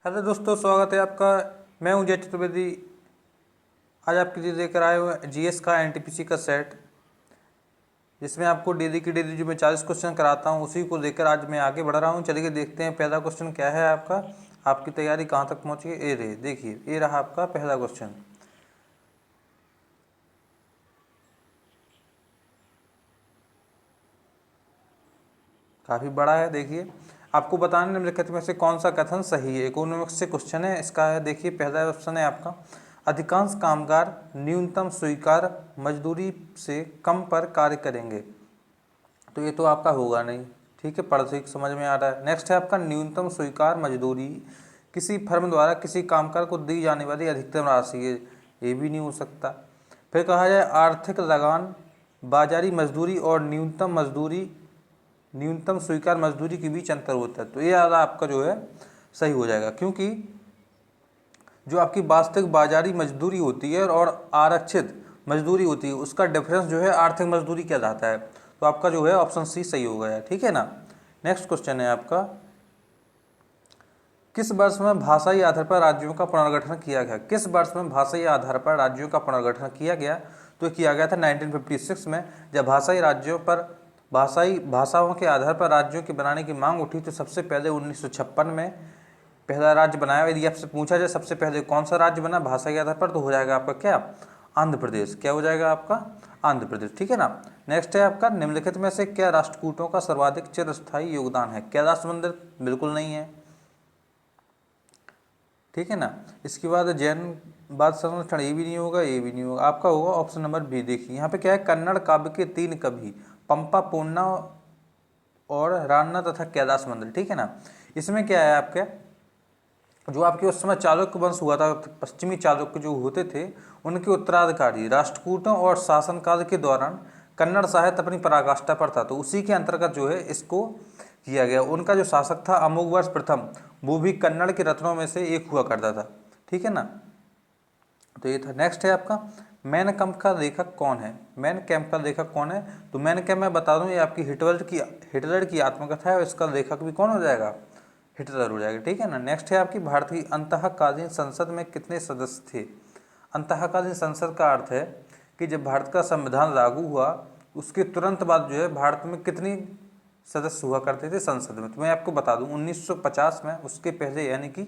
Hello दोस्तों, स्वागत है आपका। मैं हूं जय चतुर्वेदी। आज आपके लिए लेकर आए हुए जीएस का एनटीपीसी का सेट, जिसमें आपको डेली की डेली जो मैं 40 क्वेश्चन कराता हूं उसी को लेकर आज मैं आगे बढ़ रहा हूं। चलिए देखते हैं पहला क्वेश्चन क्या है आपका। आपकी तैयारी कहाँ तक पहुँची है? ये रही, देखिए ये रहा आपका पहला क्वेश्चन। काफ़ी बड़ा है। देखिए आपको बताना निम्नलिखित में से कौन सा कथन सही है। इकोनॉमिक्स से क्वेश्चन है इसका। है देखिए पहला ऑप्शन है आपका, अधिकांश कामगार न्यूनतम स्वीकार्य मजदूरी से कम पर कार्य करेंगे। तो ये तो आपका होगा नहीं, ठीक है, पढ़ से समझ में आ रहा है। नेक्स्ट है आपका, न्यूनतम स्वीकार्य मजदूरी किसी फर्म द्वारा किसी कामगार को दी जाने वाली अधिकतम राशि है। ये भी नहीं हो सकता। फिर कहा जाए आर्थिक लगान बाजारी मजदूरी और न्यूनतम स्वीकार मजदूरी के बीच अंतर होता है। तो ये वाला आपका जो है सही हो जाएगा, क्योंकि जो आपकी वास्तविक बाजारी मजदूरी होती है और आरक्षित मजदूरी होती है उसका डिफरेंस जो है आर्थिक मजदूरी कहलाता है। तो आपका जो है ऑप्शन सी सही हो गया, ठीक है ना। नेक्स्ट क्वेश्चन है आपका, किस वर्ष में भाषाई आधार पर राज्यों का पुनर्गठन किया गया? किस वर्ष में भाषाई आधार पर राज्यों का पुनर्गठन किया गया? तो किया गया था 1956 में, जब भाषाई भाषाओं के आधार पर राज्यों के बनाने की मांग उठी। तो सबसे पहले 1956 में पहला राज्य बनाया। यदि आपसे पूछा जाए सबसे पहले कौन सा राज्य बना भाषाई आधार पर, तो हो जाएगा आपका क्या, आंध्र प्रदेश। क्या हो जाएगा आपका, आंध्र प्रदेश, ठीक है ना। नेक्स्ट है आपका, निम्नलिखित में से क्या राष्ट्रकूटों का सर्वाधिक चिरस्थायी योगदान है? कैलाश मंदिर बिल्कुल नहीं है, ठीक है ना। इसके बाद जैन बाद संरक्षण, ये भी नहीं होगा, ये भी नहीं होगा। आपका होगा ऑप्शन नंबर बी। देखिए यहाँ पे क्या है, कन्नड़ काव्य के 3 कवि पंपा पूर्णा और रान्ना तथा कैलाश मंदिर, ठीक है ना। इसमें क्या है आपके, जो आपके उस समय चालुक्य वंश हुआ था, पश्चिमी चालुक्य जो होते थे उनके उत्तराधिकारी राष्ट्रकूटों और शासनकाल के दौरान कन्नड़ साहित्य अपनी पराकाष्ठा पर था। तो उसी के अंतर्गत जो है इसको किया गया। उनका जो शासक था अमोघवर्ष प्रथम, वो भी कन्नड़ के रत्नों में से एक हुआ करता था, ठीक है ना। तो ये था। नेक्स्ट है आपका, मैन कैम्प का लेखक कौन है? मैन कैम्प का लेखक कौन है? तो मैन कैम्प मैं बता दूं, ये आपकी हिटलर की आत्मकथा है और इसका लेखक भी कौन हो जाएगा, हिटलर हो जाएगा, ठीक है ना। नेक्स्ट है आपकी, भारत की अंतःकालीन संसद में कितने सदस्य थे? अंतःकालीन संसद का अर्थ है कि जब भारत का संविधान लागू हुआ उसके तुरंत बाद जो है भारत में कितनी सदस्य हुआ करते थे संसद में। तो मैं आपको बता दूं 1950 में, उसके पहले यानी कि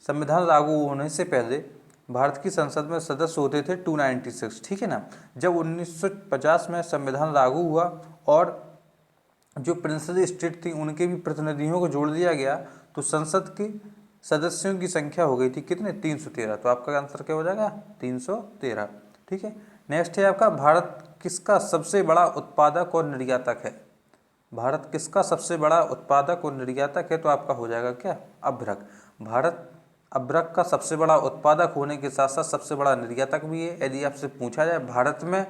संविधान लागू होने से पहले भारत की संसद में सदस्य होते थे 296, ठीक है ना। जब 1950 में संविधान लागू हुआ और जो प्रिंसली स्टेट थी उनके भी प्रतिनिधियों को जोड़ दिया गया, तो संसद के सदस्यों की संख्या हो गई थी कितने, 313। तो आपका आंसर क्या हो जाएगा, 313, ठीक है। नेक्स्ट है आपका, भारत किसका सबसे बड़ा उत्पादक और निर्यातक है? भारत किसका सबसे बड़ा उत्पादक और निर्यातक है? तो आपका हो जाएगा क्या, अभ्रक। भारत अभ्रक का सबसे बड़ा उत्पादक होने के साथ साथ सबसे बड़ा निर्यातक भी है। यदि आपसे पूछा जाए भारत में,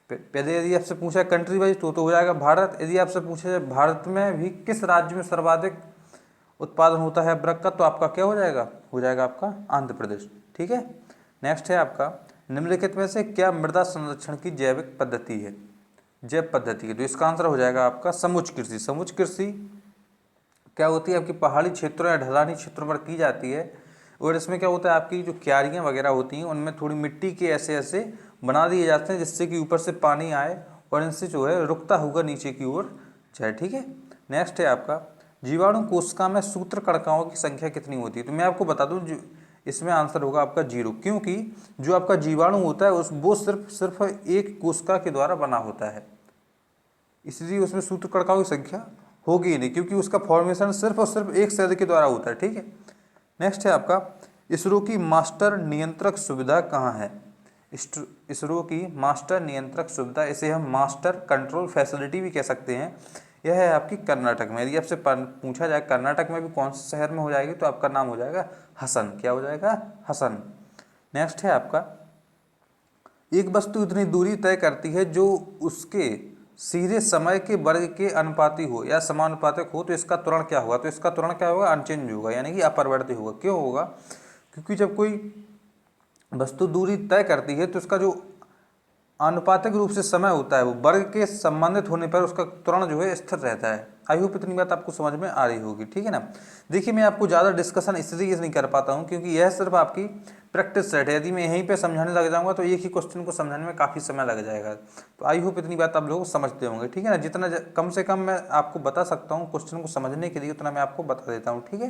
पहले यदि आपसे पूछा कंट्री वाइज तो हो जाएगा भारत। यदि आपसे पूछा जाए भारत में भी किस राज्य में सर्वाधिक उत्पादन होता है अभ्रक का, तो आपका क्या हो जाएगा आपका आंध्र प्रदेश, ठीक है। नेक्स्ट है आपका, निम्नलिखित में से क्या मृदा संरक्षण की जैविक पद्धति है? जैव पद्धति है, तो इसका आंसर हो जाएगा आपका समुच्च कृषि। समुच्च कृषि क्या होती है, आपकी पहाड़ी क्षेत्रों या ढलानी क्षेत्रों पर की जाती है। और इसमें क्या होता है, आपकी जो क्यारियाँ वगैरह होती हैं उनमें थोड़ी मिट्टी के ऐसे ऐसे बना दिए जाते हैं जिससे कि ऊपर से पानी आए और इनसे जो है रुकता हुआ नीचे की ओर जाए, ठीक है। नेक्स्ट है आपका, जीवाणु कोशिका में सूत्र कणिकाओं की संख्या कितनी होती है? तो मैं आपको बता दूं, इसमें आंसर होगा आपका 0, क्योंकि जो आपका जीवाणु होता है वो सिर्फ एक कोशिका के द्वारा बना होता है, इसलिए उसमें सूत्र कणिकाओं की संख्या होगी ही नहीं, क्योंकि उसका फॉर्मेशन सिर्फ और सिर्फ एक सेल के द्वारा होता है, ठीक है। नेक्स्ट है आपका, इसरो की मास्टर नियंत्रक सुविधा कहाँ है? इसरो की मास्टर नियंत्रक सुविधा, इसे हम मास्टर कंट्रोल फैसिलिटी भी कह सकते हैं, यह है आपकी कर्नाटक में। यदि आपसे पूछा जाए कर्नाटक में भी कौन से शहर में हो जाएगी, तो आपका नाम हो जाएगा हसन। क्या हो जाएगा, हसन। नेक्स्ट है आपका, एक वस्तु इतनी दूरी तय करती है जो उसके सीधे समय के वर्ग के अनुपाती हो या समानुपातिक हो, तो इसका त्वरण क्या होगा? तो इसका त्वरण क्या होगा, अनचेंज होगा, यानी कि अपरिवर्तित होगा। क्यों होगा? क्योंकि जब कोई वस्तु दूरी तय करती है तो उसका जो आनुपातिक रूप से समय होता है वो वर्ग के संबंधित होने पर उसका त्वरण जो है स्थिर रहता है। आई होप इतनी बात आपको समझ में आ रही होगी, ठीक है ना। देखिए मैं आपको ज़्यादा डिस्कशन इसलिए नहीं कर पाता हूँ क्योंकि यह सिर्फ आपकी प्रैक्टिस सेट है। यदि मैं यहीं पे समझाने लग जाऊंगा तो एक ही क्वेश्चन को समझाने में काफ़ी समय लग जाएगा। तो आई होप इतनी बात आप लोग समझते होंगे, ठीक है ना। जितना कम से कम मैं आपको बता सकता हूँ क्वेश्चन को समझने के लिए उतना मैं आपको बता देता हूँ, ठीक है।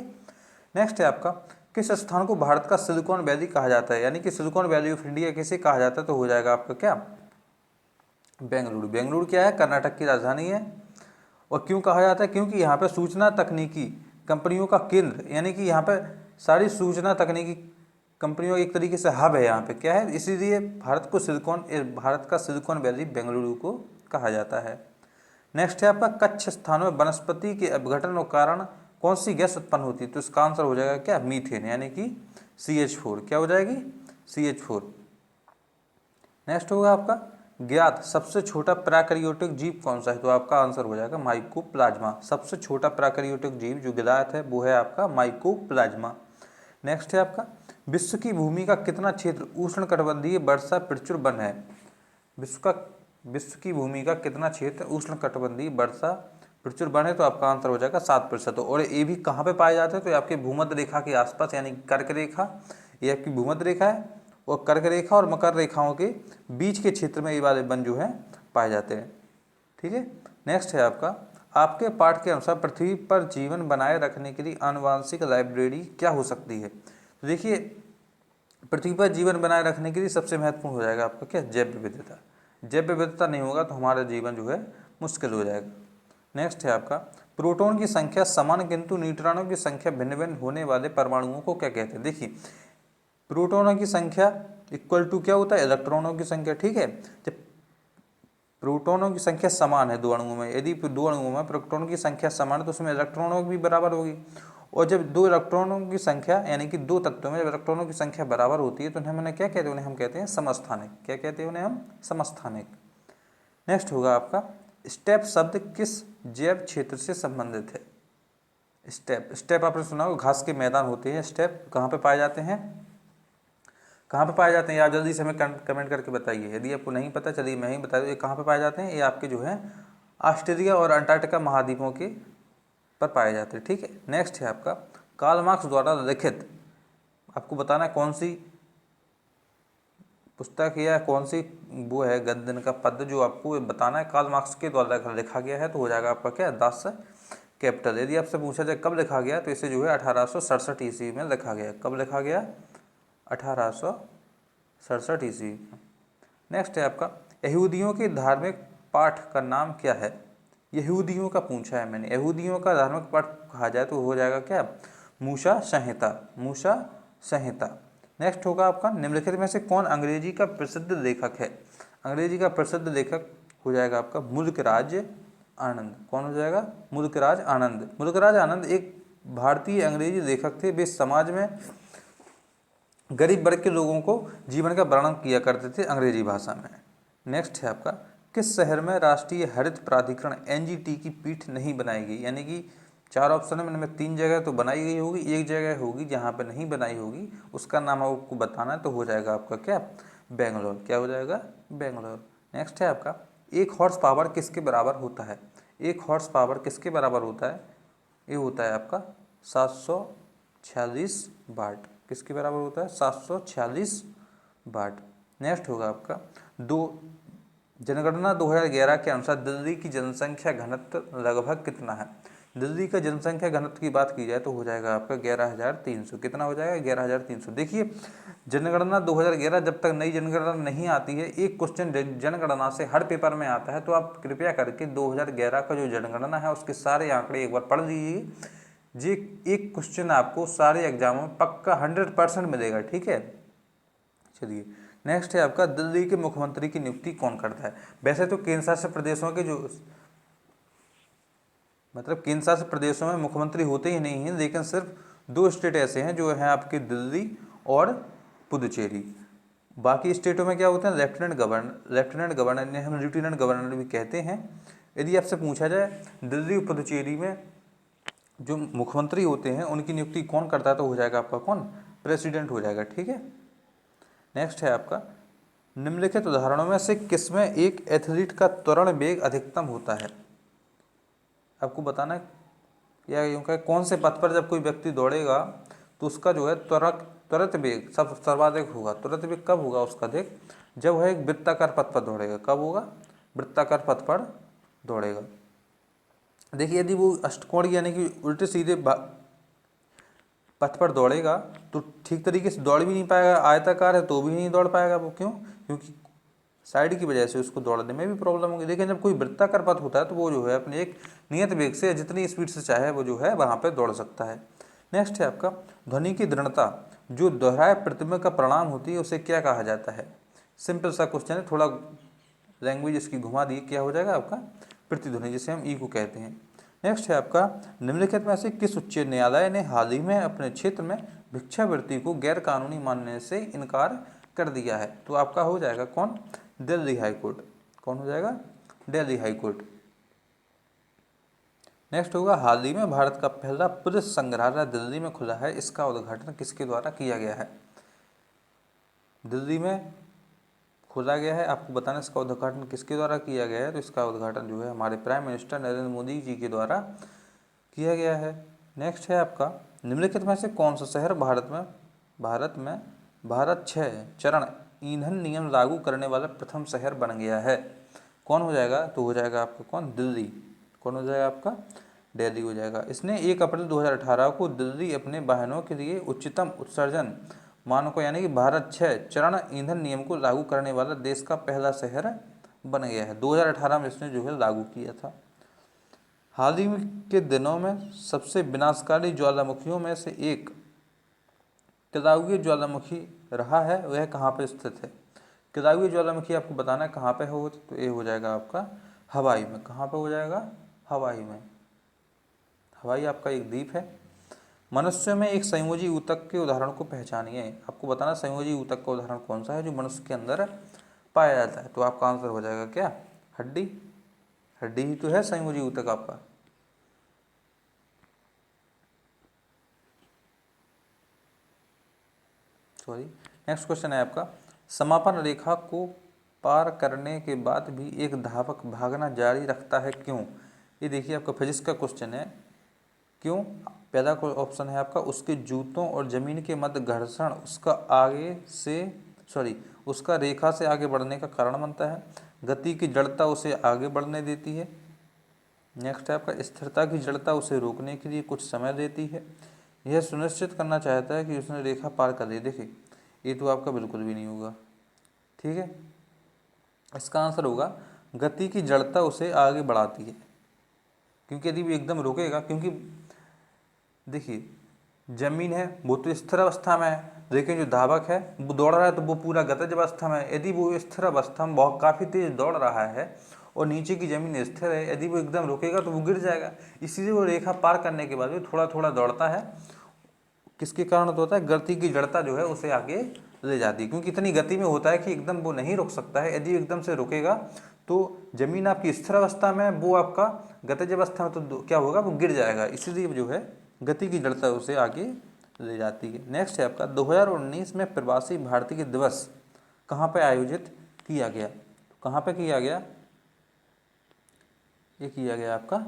नेक्स्ट है आपका, किस स्थान को भारत का सिलिकॉन वैली कहा जाता है, यानी कि सिलिकॉन वैली ऑफ इंडिया किसे कहा जाता है, तो हो जाएगा आपका क्या, बेंगलुरु। बेंगलुरु क्या है, कर्नाटक की राजधानी है। और क्यों कहा जाता है, क्योंकि यहाँ पे सूचना तकनीकी कंपनियों का केंद्र, यानी कि यहाँ पे सारी सूचना तकनीकी कंपनियों एक तरीके से हब है यहाँ पे, क्या है, इसीलिए भारत का सिलिकॉन वैली बेंगलुरु को कहा जाता है। नेक्स्ट है आपका, कच्छ स्थान में वनस्पति के अपघटन और कारण कौन सी गैस उत्पन्न होती है, तो इसका आंसर हो जाएगा क्या, मीथेन, यानी कि CH4। क्या हो जाएगी, CH4। नेक्स्ट होगा आपका, ज्ञात सबसे छोटा प्राकैरियोटिक जीव कौन सा है, तो आपका आंसर हो जाएगा माइकोप्लाज्मा। सबसे छोटा प्राकैरियोटिक जीव जो ज्ञात है वो है आपका माइकोप्लाज्मा। नेक्स्ट है आपका, विश्व की भूमि का कितना क्षेत्र उष्णकटिबंधीय वर्षा प्रचुर वन है, विश्व की भूमि का कितना क्षेत्र उष्णकटिबंधीय वर्षा प्रचुर वन है, तो आपका आंसर हो जाएगा 7%। और ये भी कहाँ पे पाए जाते हैं, तो ये आपके भूमध्य रेखा के आसपास, यानी कर्क रेखा, ये आपकी भूमध्य रेखा है और कर्क रेखा और मकर रेखाओं के बीच के क्षेत्र में ये वाले वन जो हैं पाए जाते हैं, ठीक है। नेक्स्ट है आपका, आपके पाठ के अनुसार पृथ्वी पर जीवन बनाए रखने के लिए आनुवांशिक लाइब्रेरी क्या हो सकती है, तो देखिए पृथ्वी पर जीवन बनाए रखने के लिए सबसे महत्वपूर्ण हो जाएगा आपका क्या, जैव विविधता। जैव विविधता नहीं होगा तो हमारा जीवन जो है मुश्किल हो जाएगा। नेक्स्ट है आपका, प्रोटॉन की संख्या समान किंतु न्यूट्रॉनों की संख्या भिन्न भिन्न होने वाले परमाणुओं को क्या कहते हैं। देखिए प्रोटॉनों की संख्या इक्वल टू क्या होता है, इलेक्ट्रॉनों की संख्या, ठीक है। जब प्रोटॉनों की संख्या समान है दो अणुओं में, यदि दो अणुओं में प्रोटॉन की संख्या समान है तो उसमें इलेक्ट्रॉनों की भी बराबर होगी। और जब दो इलेक्ट्रॉनों की संख्या, यानी कि दो तत्वों में जब इलेक्ट्रॉनों की संख्या बराबर होती है तो उन्हें क्या कहते हैं, उन्हें हम कहते हैं समस्थानिक। क्या कहते हैं उन्हें हम, समस्थानिक। नेक्स्ट होगा आपका, स्टेप शब्द किस जैव क्षेत्र से संबंधित है। स्टेप आपने सुना होगा, घास के मैदान होते हैं, स्टेप कहाँ पे पाए जाते हैं, कहाँ पे पाए जाते हैं, आप जल्दी से हमें कमेंट करके बताइए। यदि आपको नहीं पता चलिए मैं ही बता दूँ, ये कहाँ पे पाए जाते हैं, ये आपके जो है ऑस्ट्रेलिया और अंटार्कटिका महाद्वीपों के पर पाए जाते हैं, ठीक है। नेक्स्ट है आपका, कार्ल मार्क्स द्वारा लिखित, आपको बताना है कौन सी पुस्तक या कौन सी वो है गद्य का पद जो आपको बताना है कार्ल मार्क्स के द्वारा लिखा गया है, तो हो जाएगा आपका क्या, दास कैपिटल। यदि आपसे पूछा जाए कब लिखा गया तो इसे जो है 1867 ईस्वी में लिखा गया। कब लिखा गया, 1867 ईस्वी। नेक्स्ट है आपका, यहूदियों के धार्मिक पाठ का नाम क्या है, यहूदियों का पूछा है मैंने, यहूदियों का धार्मिक पाठ कहा जाए तो हो जाएगा क्या, मूसा संहिता, मूसा संहिता। नेक्स्ट होगा आपका, निम्नलिखित में से कौन अंग्रेजी का प्रसिद्ध लेखक है, अंग्रेजी का प्रसिद्ध लेखक हो जाएगा आपका मुल्कराज आनंद। कौन हो जाएगा, मुल्कराज आनंद। मुल्कराज आनंद एक भारतीय अंग्रेजी लेखक थे, वे समाज में गरीब वर्ग के लोगों को जीवन का वर्णन किया करते थे अंग्रेजी भाषा में। नेक्स्ट है आपका, किस शहर में राष्ट्रीय हरित प्राधिकरण NGT की पीठ नहीं बनाई गई, यानी कि 4 ऑप्शन है, मैंने 3 जगह तो बनाई गई होगी, एक जगह होगी जहाँ पे नहीं बनाई होगी, उसका नाम आपको बताना है, तो हो जाएगा आपका क्या, बेंगलोर। क्या हो जाएगा, बेंगलोर। नेक्स्ट है आपका, 1 हॉर्स पावर किसके बराबर होता है, 1 हॉर्स पावर किसके बराबर होता है, ये होता है आपका 746 वाट। किसके बराबर होता है, 746 वाट। नेक्स्ट होगा आपका, जनगणना 2011 के अनुसार दिल्ली की जनसंख्या घनत्व लगभग कितना है। दिल्ली का जनसंख्या घनत्व की बात की जाए तो हो जाएगा आपका 11,300। कितना हो जाएगा, 11,300। देखिए जनगणना 2011, जब तक नई जनगणना नहीं आती है, एक क्वेश्चन जनगणना से हर पेपर में आता है, तो आप कृपया करके 2011 का जो जनगणना है उसके सारे आंकड़े एक बार पढ़ लीजिए। जी एक क्वेश्चन आपको सारे एग्जामों में पक्का 100% मिलेगा, ठीक है। चलिए नेक्स्ट है आपका, दिल्ली के मुख्यमंत्री की नियुक्ति कौन करता है। वैसे तो केंद्र शासित प्रदेशों के जो केंद्र शासित प्रदेशों में मुख्यमंत्री होते ही नहीं हैं, लेकिन सिर्फ 2 स्टेट ऐसे हैं जो हैं आपके, दिल्ली और पुदुचेरी। बाकी स्टेटों में क्या होते हैं, लेफ्टिनेंट गवर्नर ने हम लेफ्टिनेंट गवर्नर भी कहते हैं। यदि आपसे पूछा जाए दिल्ली और पुदुचेरी में जो मुख्यमंत्री होते हैं उनकी नियुक्ति कौन करता है, तो हो जाएगा आपका कौन, प्रेसिडेंट हो जाएगा, ठीक है। नेक्स्ट है आपका, निम्नलिखित उदाहरणों में से किसमें एक एथलीट का त्वरण वेग अधिकतम होता है? आपको बताना है या यूँ कहें कौन से पथ पर जब कोई व्यक्ति दौड़ेगा तो उसका जो है त्वरित वेग सब सर्वाधिक होगा। त्वरित वेग कब होगा उसका अधिक? जब वह एक वृत्ताकार पथ पर दौड़ेगा। कब होगा? वृत्ताकार पथ पर दौड़ेगा। देखिए यदि वो अष्टकोण यानी कि उल्टे सीधे पथ पर दौड़ेगा तो ठीक तरीके से दौड़ भी नहीं पाएगा। आयताकार है तो भी नहीं दौड़ पाएगा वो। क्यों? क्योंकि साइड की वजह से उसको दौड़ने में भी प्रॉब्लम होगी। लेकिन जब कोई वृत्ताकार पथ होता है तो वो जो है अपने एक नियत वेग से जितनी स्पीड से चाहे वो जो है वहाँ पे दौड़ सकता है। नेक्स्ट है आपका ध्वनि की दृढ़ता जो दोहराए प्रतिबिंब का परिणाम होती है उसे क्या कहा जाता है? सिंपल सा क्वेश्चन है, थोड़ा लैंग्वेज इसकी घुमा दी, क्या हो जाएगा आपका? प्रतिध्वनि, जिसे हम ई को कहते हैं। नेक्स्ट है आपका निम्नलिखित में से किस उच्च न्यायालय ने हाल ही में अपने क्षेत्र में भिक्षावृत्ति को गैर कानूनी मानने से इनकार कर दिया है? तो आपका हो जाएगा कौन? Delhi high court. कौन हो जाएगा? Delhi high court. नेक्स्ट होगा हाल ही में भारत का पहला पुलिस संग्रहालय दिल्ली में खुला है, इसका उद्घाटन किसके द्वारा किया गया है? दिल्ली में खोला गया है, आपको बताना इसका उद्घाटन किसके द्वारा किया गया है? तो इसका उद्घाटन जो है हमारे प्राइम मिनिस्टर नरेंद्र मोदी जी के द्वारा किया गया है। नेक्स्ट है आपका निम्नलिखित में से कौन सा शहर भारत 6 चरण ईंधन नियम लागू करने वाला प्रथम शहर बन गया है? कौन हो जाएगा? तो हो जाएगा आपका कौन? दिल्ली। कौन हो जाएगा आपका? दिल्ली हो जाएगा। इसने 1 अप्रैल 2018 को दिल्ली अपने वाहनों के लिए उच्चतम उत्सर्जन मानकों यानी कि भारत 6 चरण ईंधन नियम को लागू करने वाला देश का पहला शहर बन गया है। 2018 में इसने जो है लागू किया था। हाल ही के दिनों में सबसे विनाशकारी ज्वालामुखियों में से एक केलाउगी ज्वालामुखी रहा है, वह कहाँ पर स्थित है? केलाउगी ज्वालामुखी आपको बताना है कहाँ पे हो, तो ये हो जाएगा आपका हवाई में। कहाँ पे हो जाएगा? हवाई में। हवाई आपका एक द्वीप है। मनुष्य में एक संयोजी ऊतक के उदाहरण को पहचानिए। आपको बताना संयोजी ऊतक का उदाहरण कौन सा है जो मनुष्य के अंदर पाया जाता है? तो आपका आंसर हो जाएगा क्या? हड्डी। हड्डी ही तो है संयोजी ऊतक आपका। सॉरी। नेक्स्ट क्वेश्चन है आपका समापन रेखा को पार करने के बाद भी एक धावक भागना जारी रखता है, क्यों? ये देखिए आपका फिजिक्स का क्वेश्चन है। क्यों? पहला ऑप्शन है आपका उसके जूतों और जमीन के मध्य घर्षण उसका रेखा से आगे बढ़ने का कारण बनता है। गति की जड़ता उसे आगे बढ़ने देती है। नेक्स्ट है आपका स्थिरता की जड़ता उसे रोकने के लिए कुछ समय देती है। यह सुनिश्चित करना चाहता है कि उसने रेखा पार कर ली। देखिए ये तो आपका बिल्कुल भी नहीं होगा। ठीक है, इसका आंसर होगा गति की जड़ता उसे आगे बढ़ाती है। क्योंकि यदि वो एकदम रुकेगा, क्योंकि देखिए जमीन है वो तो स्थिर अवस्था में है, लेकिन जो धावक है वो दौड़ रहा है तो वो पूरा गतिज अवस्था में है। यदि वो स्थिर अवस्था में बहुत काफ़ी तेज दौड़ रहा है और नीचे की जमीन स्थिर है, यदि वो एकदम रुकेगा तो वो गिर जाएगा। इसीलिए वो रेखा पार करने के बाद भी थोड़ा थोड़ा दौड़ता है। किसके कारण होता है? गति की जड़ता जो है उसे आगे ले जाती है। क्योंकि इतनी गति में होता है कि एकदम वो नहीं रुक सकता है। यदि एकदम से रुकेगा तो जमीन आपकी स्थिर अवस्था में, वो आपका गतिज अवस्था में, तो क्या होगा? वो गिर जाएगा। इसीलिए जो है गति की जड़ता उसे आगे ले जाती है। नेक्स्ट है आपका 2019 में प्रवासी भारतीय दिवस कहाँ पर आयोजित किया गया? कहाँ पे किया गया? ये किया गया आपका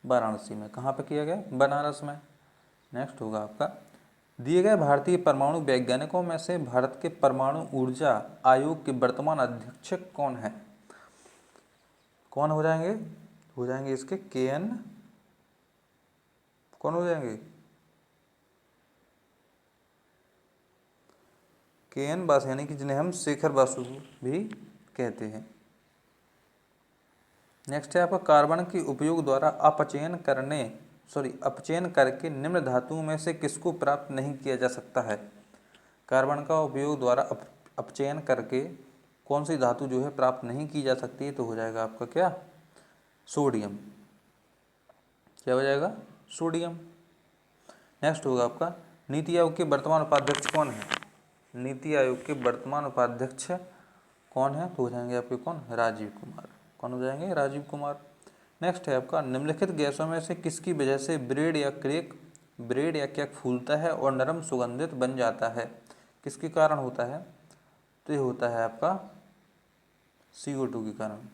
वाराणसी में। कहाँ पे किया गया? बनारस में। नेक्स्ट होगा आपका दिए गए भारतीय परमाणु वैज्ञानिकों में से भारत के परमाणु ऊर्जा आयोग के वर्तमान अध्यक्ष कौन है? कौन हो जाएंगे? हो जाएंगे इसके KN। कौन हो जाएंगे? KN बासु, यानी कि जिन्हें हम शेखर बासु भी कहते हैं। नेक्स्ट है आपका कार्बन के उपयोग द्वारा अपचयन करके निम्न धातुओं में से किसको प्राप्त नहीं किया जा सकता है? कार्बन का उपयोग द्वारा अपचयन करके कौन सी धातु जो है प्राप्त नहीं की जा सकती है? तो हो जाएगा आपका क्या? सोडियम। क्या हो जाएगा? सोडियम। नेक्स्ट होगा आपका नीति आयोग के वर्तमान उपाध्यक्ष कौन है? नीति आयोग के वर्तमान उपाध्यक्ष कौन है? तो हो जाएंगे आपके कौन? राजीव कुमार। कौन हो जाएंगे? राजीव कुमार। नेक्स्ट है आपका निम्नलिखित गैसों में से किसकी वजह से ब्रेड या केक फूलता है और नरम सुगंधित बन जाता है? किसके कारण होता है? तो ये होता है आपका CO2 के कारण।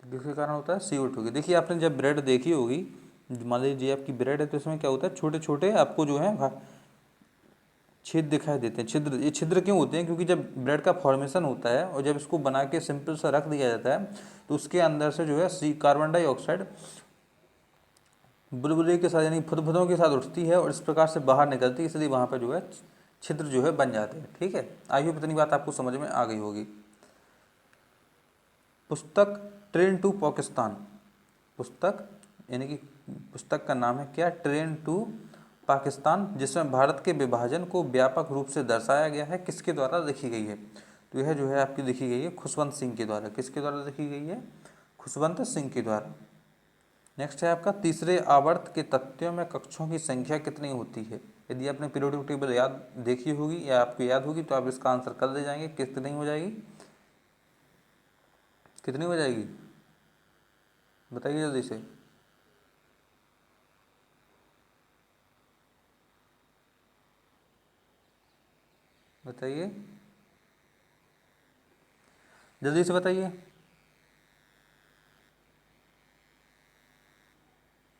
किसके कारण होता है? CO2 के। देखिए आपने जब ब्रेड देखी होगी, मान लीजिए आपकी ब्रेड है, तो इसमें क्या होता है, छोटे छोटे आपको जो है छेद दिखाई देते हैं। छिद्र, ये छिद्र क्यों होते हैं? क्योंकि जब ब्रेड का फॉर्मेशन होता है और जब इसको बना के सिंपल सा रख दिया जाता है, तो उसके अंदर से जो है कार्बन डाइऑक्साइड बुलबुले के साथ, यानी फुदफुदों के साथ उठती है और इस प्रकार से बाहर निकलती है, इसलिए वहाँ पर जो है छिद्र जो है बन जाते हैं। ठीक है, आई होप इतनी बात आपको समझ में आ गई होगी। पुस्तक ट्रेन टू पाकिस्तान, पुस्तक यानी कि पुस्तक का नाम है क्या? ट्रेन टू पाकिस्तान, जिसमें भारत के विभाजन को व्यापक रूप से दर्शाया गया है। किसके द्वारा लिखी गई है? तो यह जो है आपकी लिखी गई है खुशवंत सिंह के द्वारा। किसके द्वारा लिखी गई है? खुशवंत सिंह के द्वारा। नेक्स्ट है आपका तीसरे आवर्त के तथ्यों में कक्षों की संख्या कितनी होती है? यदि आपने पीरियोडिक टेबल याद देखी होगी या आपको याद होगी तो आप इसका आंसर कर दे जाएंगे। कितनी हो जाएगी? कितनी हो जाएगी बताइए जल्दी से। बताइए जल्दी से बताइए।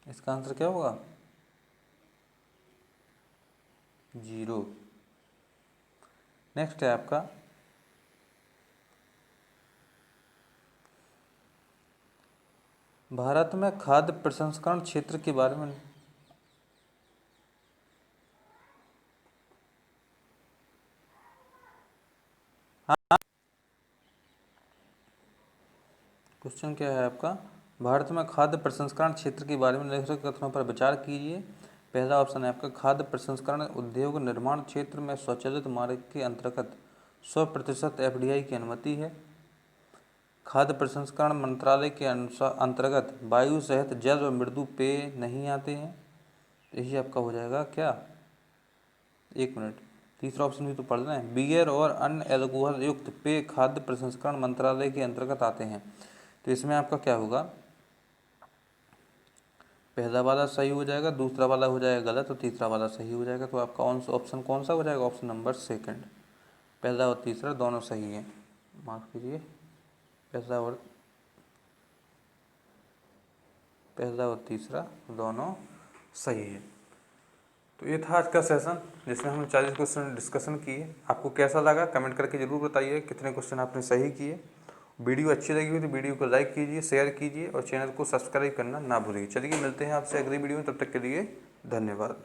इसका आंसर क्या होगा? 0। नेक्स्ट है आपका भारत में खाद्य प्रसंस्करण क्षेत्र के बारे में। क्वेश्चन क्या है आपका? भारत में खाद्य प्रसंस्करण क्षेत्र के बारे में निम्नलिखित कथनों पर विचार कीजिए। पहला ऑप्शन है आपका खाद्य प्रसंस्करण उद्योग निर्माण क्षेत्र में स्वचालित मार्ग के अंतर्गत 100% FDI की अनुमति है। खाद्य प्रसंस्करण मंत्रालय के अनुसार अंतर्गत वायु सहित जल और मृदु पेय नहीं आते हैं। यही आपका हो जाएगा क्या? एक मिनट, तीसरा ऑप्शन भी तो पढ़ रहे हैं। बियर और अन्य एल्कोहल युक्त पेय खाद्य प्रसंस्करण मंत्रालय के अंतर्गत आते हैं। तो इसमें आपका क्या होगा? पहला वाला सही हो जाएगा, दूसरा वाला हो जाएगा गलत और तीसरा वाला सही हो जाएगा। तो आपका ऑप्शन कौन सा हो जाएगा? Option number second. पहला और तीसरा दोनों सही है। माफ कीजिए, पहला और तीसरा दोनों सही है। तो ये था आज का सेशन जिसमें हमने 40 क्वेश्चन डिस्कशन किए। आपको कैसा लगा कमेंट करके ज़रूर बताइए कितने क्वेश्चन आपने सही किए। वीडियो अच्छी लगी हुई तो वीडियो को लाइक कीजिए, शेयर कीजिए और चैनल को सब्सक्राइब करना ना भूलिए। चलिए मिलते हैं आपसे अगली वीडियो में, तब तक के लिए धन्यवाद।